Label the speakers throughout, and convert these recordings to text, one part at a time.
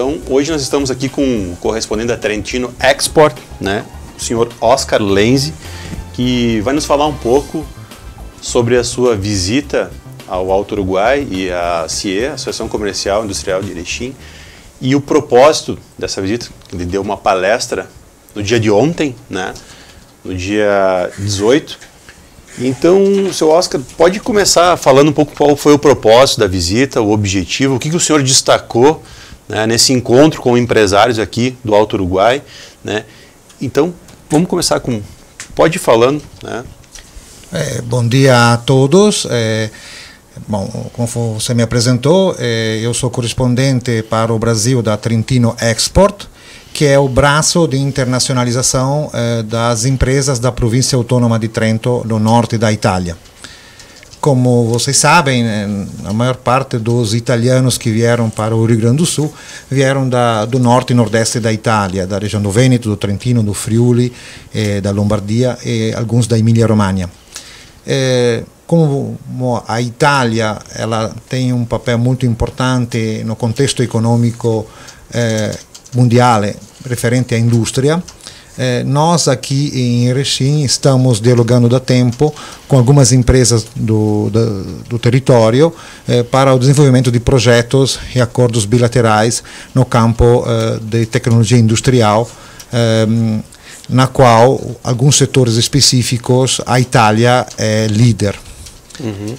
Speaker 1: Então, hoje nós estamos aqui com o correspondente da Trentino Export, né, o senhor Oscar Lenzi, que vai nos falar um pouco sobre a sua visita ao Alto Uruguai e à CIE, Associação Comercial e Industrial de Erechim, e o propósito dessa visita. Ele deu uma palestra no dia de ontem, né, no dia 18. Então, seu Oscar, pode começar falando um pouco qual foi o propósito da visita, o objetivo, o que o senhor destacou, né, nesse encontro com empresários aqui do Alto Uruguai, né? Então, vamos começar com... Pode ir falando, né?
Speaker 2: Bom dia a todos. Bom, como você me apresentou, eu sou correspondente para o Brasil da Trentino Export, que é o braço de internacionalização das empresas da província autônoma de Trento, no norte da Itália. Como vocês sabem, a maior parte dos italianos que vieram para o Rio Grande do Sul vieram do norte e nordeste da Itália, da região do Vêneto, do Trentino, do Friuli, da Lombardia e alguns da Emília-Romanha. Como a Itália ela tem um papel muito importante no contexto econômico mundiale referente à indústria, nós aqui em Erechim estamos dialogando há tempo com algumas empresas do território para o desenvolvimento de projetos e acordos bilaterais no campo de tecnologia industrial, na qual alguns setores específicos a Itália é líder. Uhum.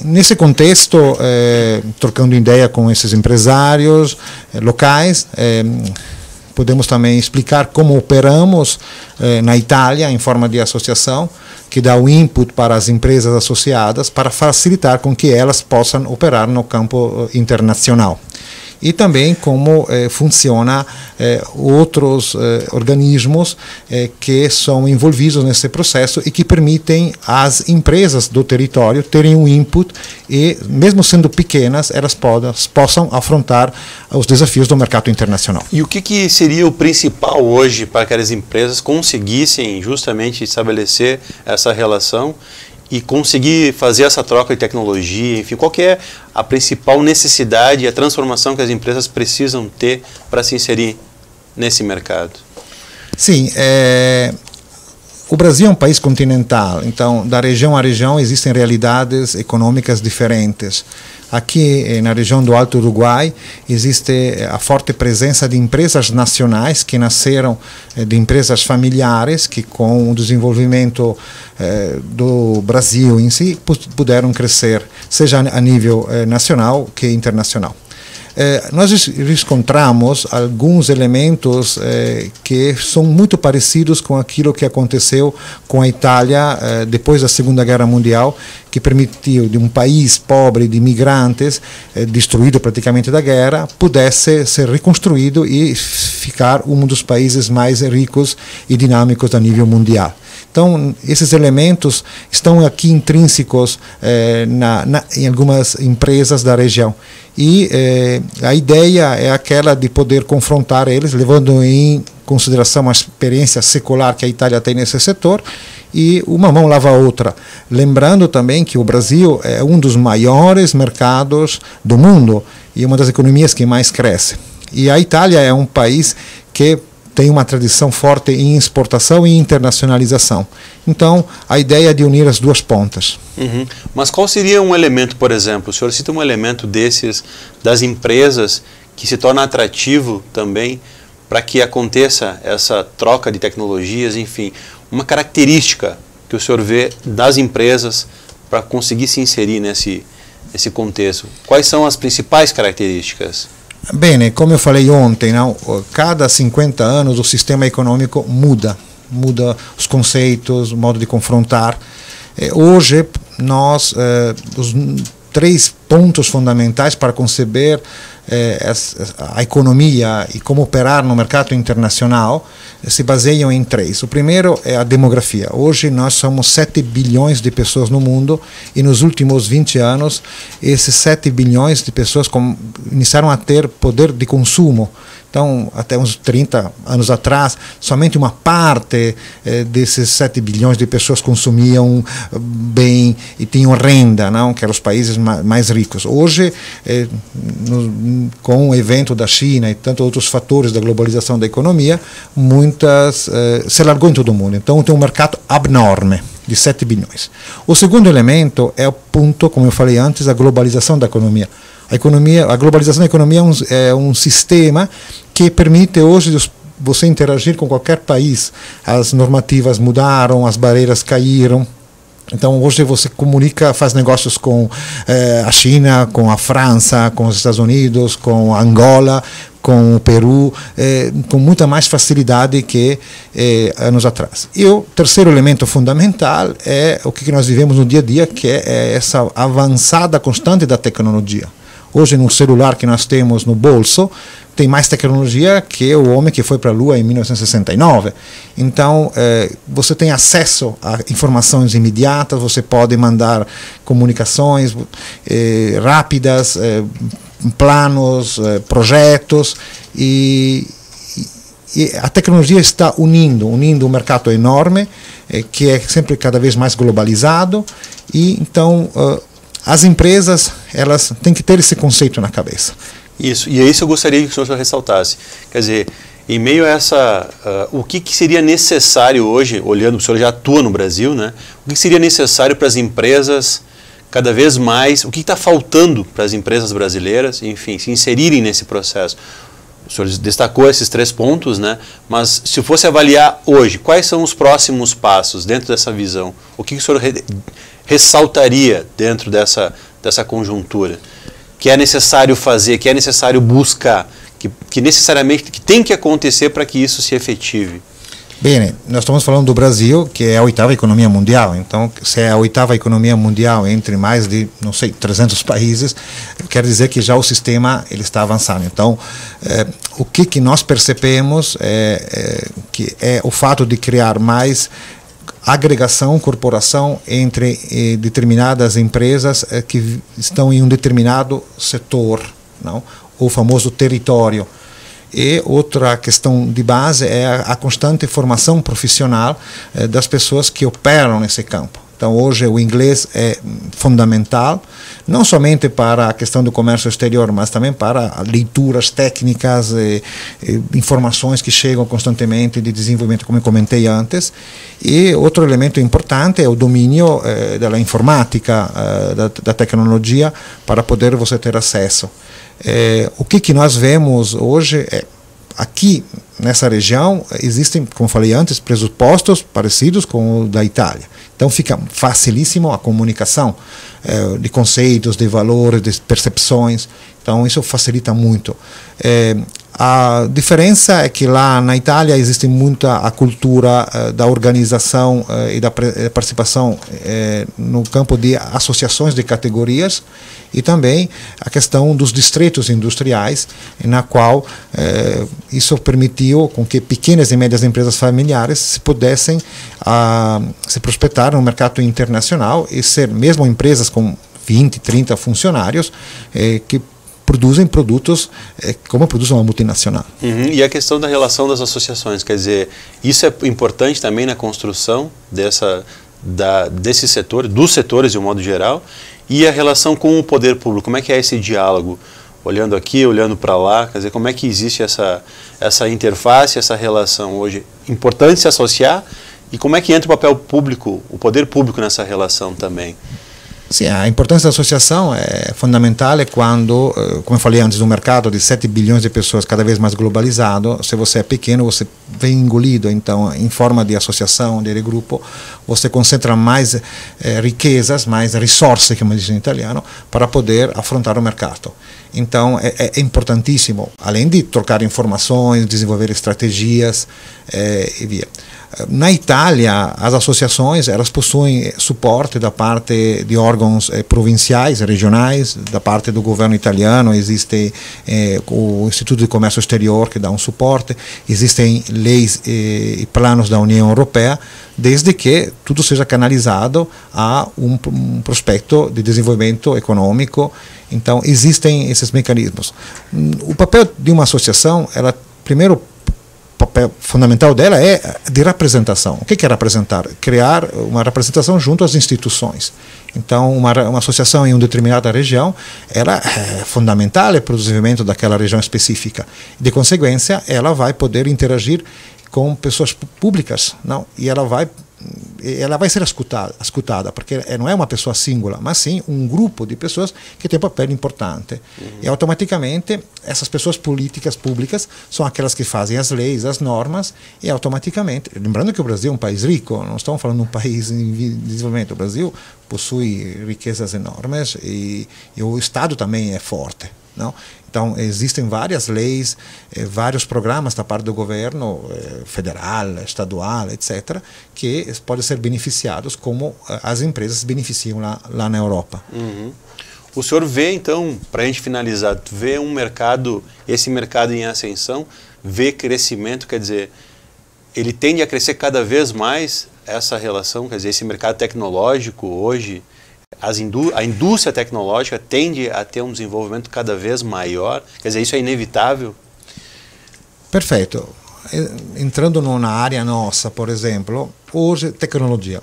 Speaker 2: Nesse contexto, trocando ideia com esses empresários locais, podemos também explicar como operamos na Itália em forma de associação, que dá o input para as empresas associadas para facilitar com que elas possam operar no campo internacional. E também como funciona outros organismos que são envolvidos nesse processo e que permitem às empresas do território terem um input e, mesmo sendo pequenas, elas possam afrontar os desafios do mercado internacional.
Speaker 1: E o que seria o principal hoje para que as empresas conseguissem justamente estabelecer essa relação e conseguir fazer essa troca de tecnologia? Enfim, qual que é a principal necessidade e a transformação que as empresas precisam ter para se inserir nesse mercado?
Speaker 2: Sim, o Brasil é um país continental, então da região a região existem realidades econômicas diferentes. Aqui na região do Alto Uruguai existe a forte presença de empresas nacionais que nasceram de empresas familiares que, com o desenvolvimento do Brasil em si, puderam crescer, seja a nível nacional que internacional. Nós encontramos alguns elementos que são muito parecidos com aquilo que aconteceu com a Itália depois da Segunda Guerra Mundial, que permitiu de um país pobre de imigrantes, destruído praticamente da guerra, pudesse ser reconstruído e ficar um dos países mais ricos e dinâmicos a nível mundial. Então, esses elementos estão aqui intrínsecos em algumas empresas da região. E a ideia é aquela de poder confrontar eles, levando em consideração a experiência secular que a Itália tem nesse setor, e uma mão lava a outra. Lembrando também que o Brasil é um dos maiores mercados do mundo e uma das economias que mais cresce. E a Itália é um país que tem uma tradição forte em exportação e internacionalização. Então, a ideia é de unir as duas pontas.
Speaker 1: Uhum. Mas qual seria um elemento, por exemplo, o senhor cita um elemento desses, das empresas, que se torna atrativo também para que aconteça essa troca de tecnologias, enfim, uma característica que o senhor vê das empresas para conseguir se inserir nesse contexto? Quais são as principais características?
Speaker 2: Bem, como eu falei ontem, não? Cada 50 anos o sistema econômico muda os conceitos, o modo de confrontar. Hoje, os 3 pontos fundamentais para conceber a economia e como operar no mercado internacional se baseiam em 3. O primeiro é a demografia. Hoje nós somos 7 bilhões de pessoas no mundo e nos últimos 20 anos esses 7 bilhões de pessoas iniciaram a ter poder de consumo. Então, até uns 30 anos atrás, somente uma parte desses 7 bilhões de pessoas consumiam bem e tinham renda, não? Que eram os países mais ricos. Hoje, com o evento da China e tantos outros fatores da globalização da economia, se largou em todo o mundo. Então, tem um mercado abnorme de 7 bilhões. O segundo elemento é o ponto, como eu falei antes, a globalização da economia. A globalização da economia é um sistema que permite hoje você interagir com qualquer país. As normativas mudaram, as barreiras caíram. Então, hoje você faz negócios com a China, com a França, com os Estados Unidos, com Angola, com o Peru, com muita mais facilidade que anos atrás. E o terceiro elemento fundamental é o que nós vivemos no dia a dia, que é essa avançada constante da tecnologia. Hoje, no celular que nós temos no bolso, tem mais tecnologia que o homem que foi para a Lua em 1969. Então, você tem acesso a informações imediatas, você pode mandar comunicações rápidas, planos, projetos, e a tecnologia está unindo um mercado enorme, que é sempre cada vez mais globalizado, e então as empresas elas têm que ter esse conceito na cabeça.
Speaker 1: Isso, e é isso que eu gostaria que o senhor ressaltasse. Quer dizer, em meio a essa, o que seria necessário hoje, olhando, o senhor já atua no Brasil, né? O que seria necessário para as empresas cada vez mais, o que está faltando para as empresas brasileiras, enfim, se inserirem nesse processo? O senhor destacou esses 3 pontos, né? Mas se fosse avaliar hoje, quais são os próximos passos dentro dessa visão? O que o senhor ressaltaria dentro dessa conjuntura? Que é necessário fazer, que é necessário buscar, que necessariamente que tem que acontecer para que isso se efetive?
Speaker 2: Bem, nós estamos falando do Brasil, que é a 8ª economia mundial. Então, se é a 8ª economia mundial entre mais de, 300 países, quer dizer que já o sistema ele está avançando. Então, o que nós percebemos que é o fato de criar mais agregação, corporação entre determinadas empresas que estão em um determinado setor, não? O famoso território. E outra questão de base é a constante formação profissional das pessoas que operam nesse campo. Então, hoje o inglês é fundamental, não somente para a questão do comércio exterior, mas também para leituras técnicas, informações que chegam constantemente de desenvolvimento, como eu comentei antes. E outro elemento importante é o domínio da informática, da tecnologia, para poder você ter acesso. O que nós vemos hoje é, aqui nessa região, existem, como falei antes, pressupostos parecidos com o da Itália. Então fica facilíssimo a comunicação de conceitos, de valores, de percepções. Então isso facilita muito. A diferença é que lá na Itália existe muita a cultura da organização e da participação no campo de associações de categorias, e também a questão dos distritos industriais, na qual isso permitiu com que pequenas e médias empresas familiares se pudessem se prospectar no mercado internacional e ser mesmo empresas com 20, 30 funcionários que produzem produtos como produz uma multinacional.
Speaker 1: E a questão da relação das associações, quer dizer, isso é importante também na construção desse setor, dos setores de um modo geral, e a relação com o poder público, como é que é esse diálogo? Olhando aqui, olhando para lá, quer dizer, como é que existe essa interface, essa relação hoje? Importante se associar, e como é que entra o papel público, o poder público nessa relação também?
Speaker 2: Sim, a importância da associação é fundamental quando, como eu falei antes, no mercado de 7 bilhões de pessoas cada vez mais globalizado, se você é pequeno, você vem engolido. Então, em forma de associação, de grupo, você concentra mais riquezas, mais resources, como diz em italiano, para poder afrontar o mercado. Então, é importantíssimo, além de trocar informações, desenvolver estratégias e via. Na Itália, as associações elas possuem suporte da parte de órgãos provinciais, regionais, da parte do governo italiano existe o Instituto de Comércio Exterior que dá um suporte, existem leis e planos da União Europeia, desde que tudo seja canalizado a um prospecto de desenvolvimento econômico. Então existem esses mecanismos. O papel de uma associação, primeiro papel fundamental dela é de representação. O que é representar? Criar uma representação junto às instituições. Então, uma associação em uma determinada região, ela é fundamental para o desenvolvimento daquela região específica. De consequência, ela vai poder interagir com pessoas públicas, não? E ela vai ser escutada, porque não é uma pessoa singular, mas sim um grupo de pessoas que tem um papel importante. E automaticamente essas pessoas públicas são aquelas que fazem as leis, as normas, e automaticamente, lembrando que o Brasil é um país rico, não estamos falando de um país em desenvolvimento, o Brasil possui riquezas enormes e o Estado também é forte, não? Então, existem várias leis, vários programas da parte do governo federal, estadual, etc., que podem ser beneficiados como as empresas beneficiam lá na Europa.
Speaker 1: Uhum. O senhor vê, então, para a gente finalizar, vê esse mercado em ascensão, vê crescimento, quer dizer, ele tende a crescer cada vez mais essa relação, quer dizer, esse mercado tecnológico hoje, a indústria tecnológica tende a ter um desenvolvimento cada vez maior, quer dizer, isso é inevitável?
Speaker 2: Perfeito. Entrando na área nossa, por exemplo, hoje, tecnologia,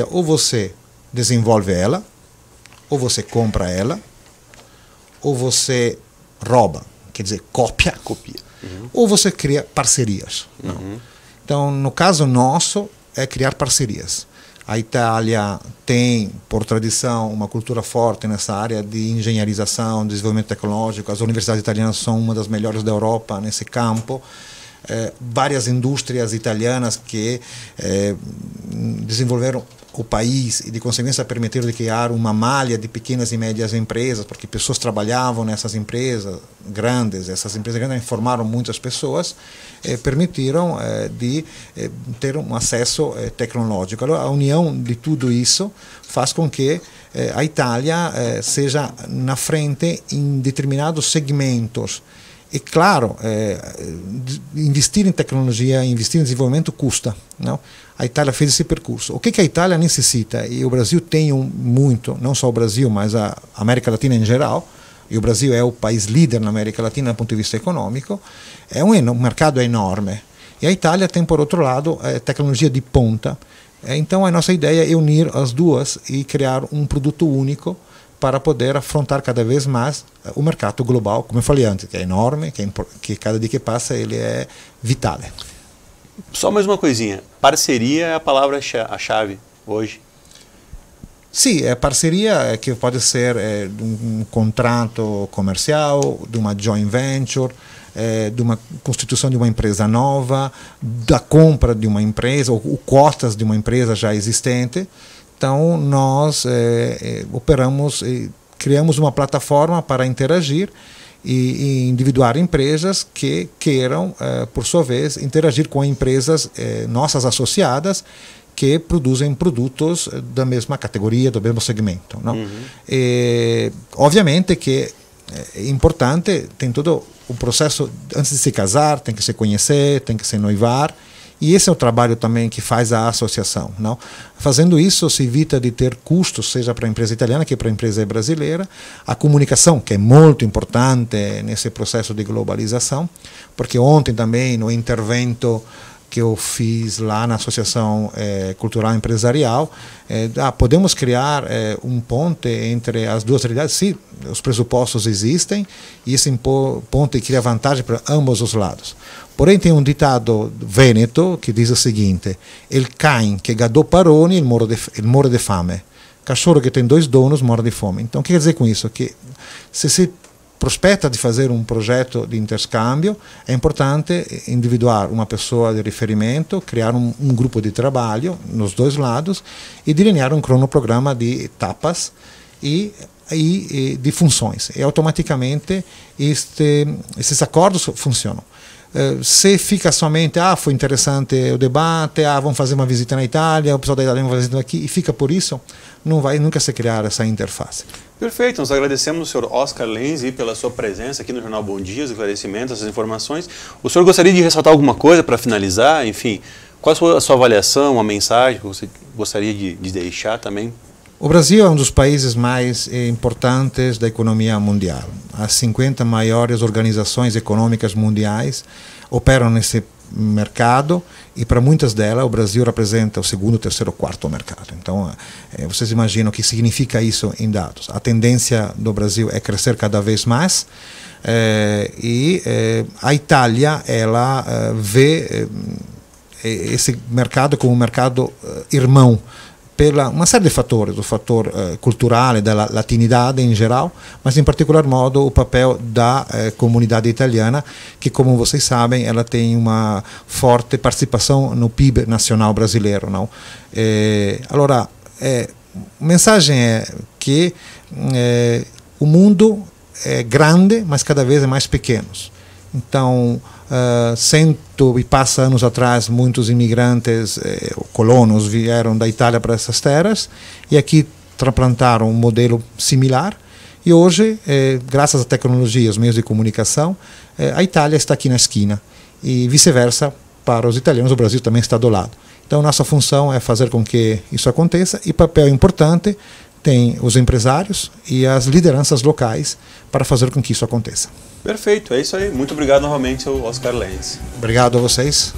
Speaker 2: ou você desenvolve ela, ou você compra ela, ou você rouba, quer dizer, copia. Uhum. Ou você cria parcerias. Uhum. Então, no caso nosso, é criar parcerias. A Itália tem, por tradição, uma cultura forte nessa área de engenharização, desenvolvimento tecnológico. As universidades italianas são uma das melhores da Europa nesse campo. Várias indústrias italianas que desenvolveram o país e, de consequência, permitiram de criar uma malha de pequenas e médias empresas, porque pessoas trabalhavam nessas empresas grandes. Essas empresas grandes formaram muitas pessoas, permitiram de ter um acesso tecnológico. A união de tudo isso faz com que a Itália seja na frente em determinados segmentos. E, claro, investir em tecnologia, investir em desenvolvimento custa, não? A Itália fez esse percurso. O que a Itália necessita, e o Brasil tem muito, não só o Brasil, mas a América Latina em geral, e o Brasil é o país líder na América Latina do ponto de vista econômico, é um mercado enorme. E a Itália tem, por outro lado, tecnologia de ponta. Então, a nossa ideia é unir as duas e criar um produto único para poder afrontar cada vez mais o mercado global, como eu falei antes, que é enorme, que cada dia que passa ele é vital.
Speaker 1: Só mais uma coisinha, parceria é a palavra-chave hoje.
Speaker 2: Sim, parceria que pode ser um contrato comercial, de uma joint venture, de uma constituição de uma empresa nova, da compra de uma empresa, ou cotas de uma empresa já existente. Então, nós operamos e criamos uma plataforma para interagir e individuar empresas que queiram, por sua vez, interagir com empresas nossas associadas que produzem produtos da mesma categoria, do mesmo segmento. Não? Uhum. Obviamente que é importante, tem todo o processo, antes de se casar, tem que se conhecer, tem que se noivar. E esse é o trabalho também que faz a associação. Não? Fazendo isso, se evita de ter custos, seja para a empresa italiana que para a empresa brasileira. A comunicação, que é muito importante nesse processo de globalização, porque ontem também, no intervento que eu fiz lá na Associação Cultural Empresarial, podemos criar um ponte entre as duas realidades. Sim, os pressupostos existem, e esse ponte cria vantagem para ambos os lados. Porém, tem um ditado vêneto que diz o seguinte: il can che gadò paroni, il muore de fame. Cachorro que tem dois donos morre de fome. Então, o que quer dizer com isso? Que se prospetta de fazer um projeto de interscambio, é importante individuar uma pessoa de riferimento, criar um grupo de trabalho nos dois lados e delinear um cronograma de etapas e e de funções. E automaticamente esses acordos funcionam. Se fica somente, foi interessante o debate, vamos fazer uma visita na Itália, o pessoal da Itália vai fazer aqui, e fica por isso, não vai nunca se criar essa interface.
Speaker 1: Perfeito, nós agradecemos ao senhor Oscar Lenzi pela sua presença aqui no Jornal Bom Dia, os esclarecimentos, essas informações. O senhor gostaria de ressaltar alguma coisa para finalizar? Enfim, qual a sua avaliação, uma mensagem que você gostaria de deixar também?
Speaker 2: O Brasil é um dos países mais importantes da economia mundial. As 50 maiores organizações econômicas mundiais operam nesse mercado e para muitas delas o Brasil representa o segundo, terceiro, quarto mercado. Então, vocês imaginam o que significa isso em dados. A tendência do Brasil é crescer cada vez mais a Itália ela vê esse mercado como um mercado irmão, pela uma série de fatores, o fator cultural e da latinidade em geral, mas em particular modo o papel da comunidade italiana, que como vocês sabem, ela tem uma forte participação no PIB nacional brasileiro, não? Allora, a mensagem é que o mundo é grande, mas cada vez é mais pequeno. Então, 100 e passa anos atrás, muitos imigrantes, colonos, vieram da Itália para essas terras e aqui transplantaram um modelo similar. E hoje, graças à tecnologia e aos meios de comunicação, a Itália está aqui na esquina e vice-versa para os italianos, o Brasil também está do lado. Então, nossa função é fazer com que isso aconteça e papel importante tem os empresários e as lideranças locais para fazer com que isso aconteça.
Speaker 1: Perfeito, é isso aí. Muito obrigado novamente ao Oscar Lenzi.
Speaker 2: Obrigado a vocês.